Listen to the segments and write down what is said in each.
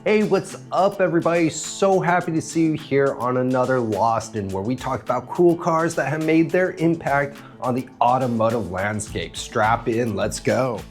Hey, what's up everybody? So happy to see you here on another Lost In, where we talk about cool cars that have made their impact on the automotive landscape. Strap in, let's go.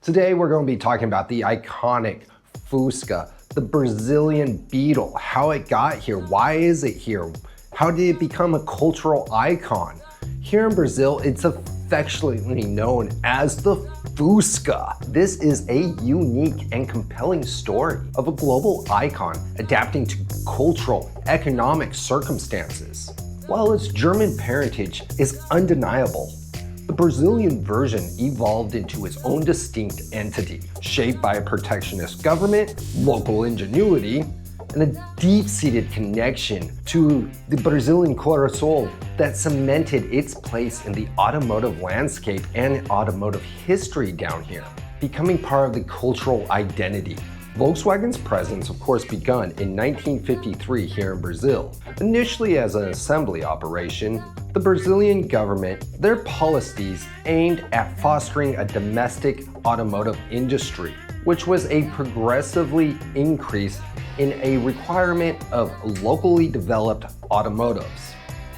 Today we're going to be talking about the iconic Fusca, the Brazilian Beetle, how it got here, why is it here, how did it become a cultural icon? Here in Brazil, it's affectionately known as the Fusca. This is a unique and compelling story of a global icon adapting to cultural, economic circumstances. While its German parentage is undeniable, the Brazilian version evolved into its own distinct entity, shaped by a protectionist government, local ingenuity, and a deep-seated connection to the Brazilian coração that cemented its place in the automotive landscape and automotive history down here, becoming part of the cultural identity. Volkswagen's presence, of course, begun in 1953 here in Brazil. Initially as an assembly operation, the Brazilian government, their policies aimed at fostering a domestic automotive industry, which was a progressively increase in a requirement of locally developed automotives,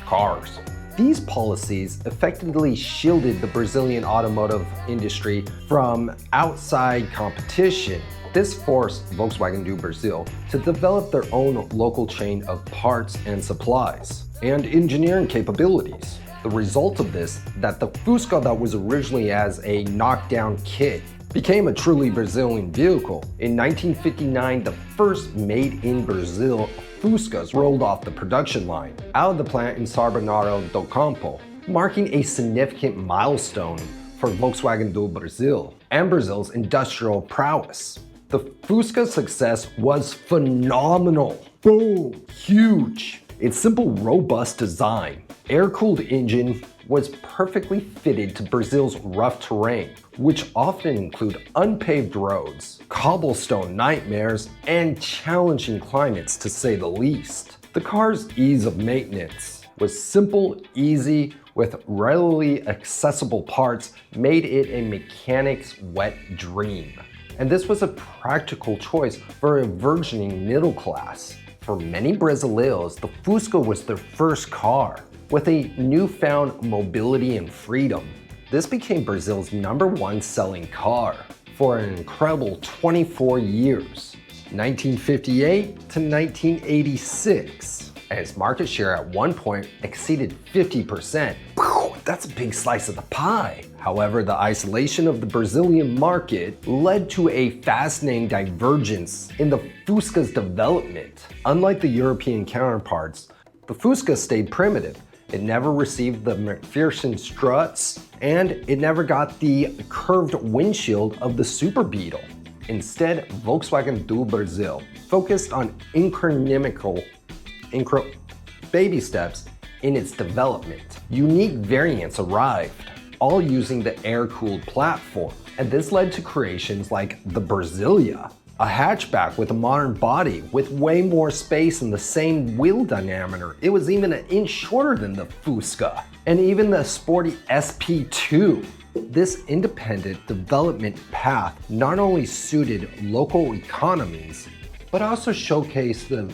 cars. These policies effectively shielded the Brazilian automotive industry from outside competition. This forced Volkswagen do Brasil to develop their own local chain of parts and supplies and engineering capabilities. The result of this, that the Fusca that was originally as a knockdown kit became a truly Brazilian vehicle. In 1959, the first made in Brazil Fuscas rolled off the production line out of the plant in São Bernardo do Campo, marking a significant milestone for Volkswagen do Brasil and Brazil's industrial prowess. The Fusca's success was phenomenal. Boom, huge. Its simple, robust design, air-cooled engine was perfectly fitted to Brazil's rough terrain, which often include unpaved roads, cobblestone nightmares, and challenging climates to say the least. The car's ease of maintenance was simple, easy, with readily accessible parts made it a mechanic's wet dream. And this was a practical choice for a burgeoning middle class. For many Brasileiros, the Fusca was their first car. With a newfound mobility and freedom, this became Brazil's #1 selling car for an incredible 24 years, 1958 to 1986. And its market share at one point exceeded 50%. That's a big slice of the pie. However, the isolation of the Brazilian market led to a fascinating divergence in the Fusca's development. Unlike the European counterparts, the Fusca stayed primitive. It never received the McPherson struts, and it never got the curved windshield of the Super Beetle. Instead, Volkswagen do Brasil focused on baby steps in its development. Unique variants arrived, all using the air-cooled platform, and this led to creations like the Brasilia, a hatchback with a modern body with way more space and the same wheel diameter. It was even an inch shorter than the Fusca, and even the sporty SP2. This independent development path not only suited local economies, but also showcased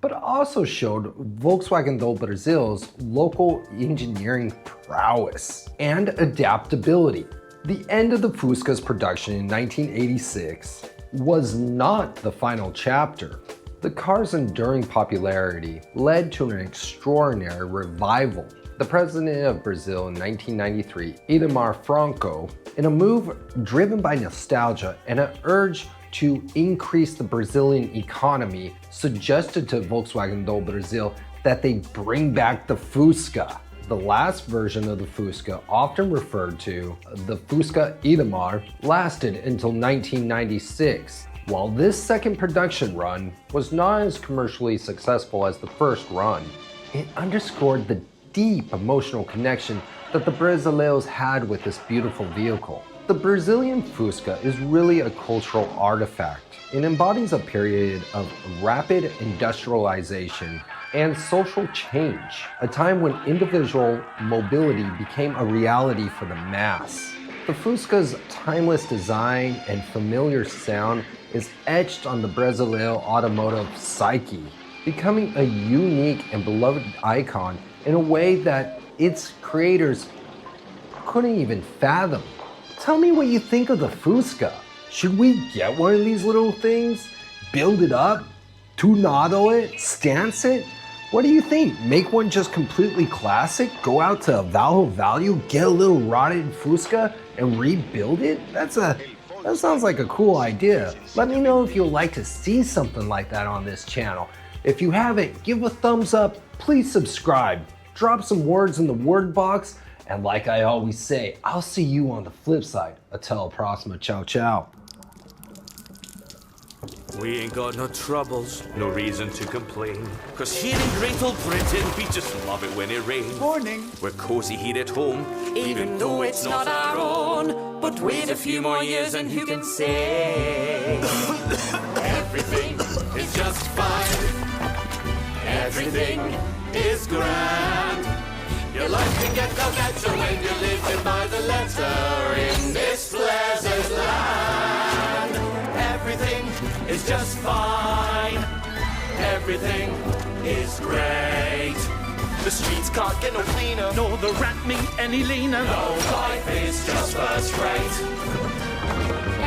but also showed Volkswagen do Brasil's local engineering prowess and adaptability. The end of the Fusca's production in 1986 was not the final chapter. The car's enduring popularity led to an extraordinary revival. The president of Brazil in 1993, Itamar Franco, in a move driven by nostalgia and an urge to increase the Brazilian economy, suggested to Volkswagen do Brasil that they bring back the Fusca. The last version of the Fusca, often referred to the Fusca Itamar, lasted until 1996. While this second production run was not as commercially successful as the first run, it underscored the deep emotional connection that the Brasileiros had with this beautiful vehicle. The Brazilian Fusca is really a cultural artifact. It embodies a period of rapid industrialization and social change, a time when individual mobility became a reality for the mass. The Fusca's timeless design and familiar sound is etched on the Brasileira automotive psyche, becoming a unique and beloved icon in a way that its creators couldn't even fathom. Tell me what you think of the Fusca. Should we get one of these little things? Build it up? Tunado it? Stance it? What do you think? Make one just completely classic? Go out to Value, get a little rotted Fusca and rebuild it? That sounds like a cool idea. Let me know if you'd like to see something like that on this channel. If you haven't, give a thumbs up, please subscribe, drop some words in the word box, and like I always say, I'll see you on the flip side. Until la próxima, ciao ciao. We ain't got no troubles, no reason to complain. Cause here in great old Britain, we just love it when it rains. Morning. We're cozy here at home, even though it's not our own. But wait a few more years and who can say? Everything is just fine. Everything is grand. Your life can get no better when you're living by the letter in this pleasant land. Everything is just fine. Everything is great. The streets can't get no cleaner, nor the rat meat any leaner. No, life is just first rate.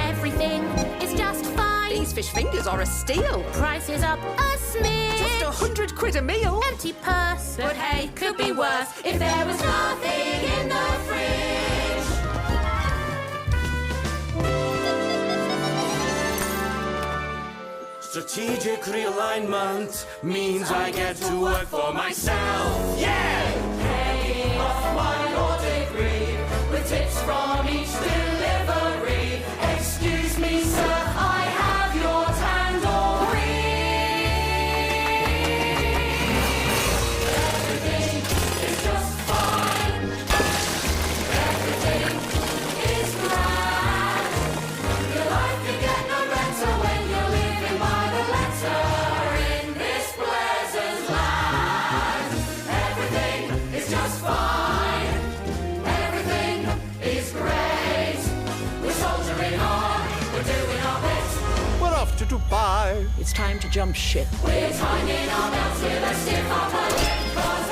Everything is just fine. These fish fingers are a steal. Prices up a smidge. Just 100 quid a meal. Empty purse, but hey, could be worse if there was nothing in the fridge. Strategic realignment means I get to work for myself. Yeah! Paying off my law degree with tips from each delivery. Excuse me, sir, I have your tandoori. Everything is just fine. Everything is grand. Your life can get no better when you're living by the letter in this pleasant land. Everything is just fine. Everything is great. We're soldiering on. We're doing our bit. We're off to Dubai. It's time to jump ship. We're tightening our belts with a stiff upper lip. 'Cause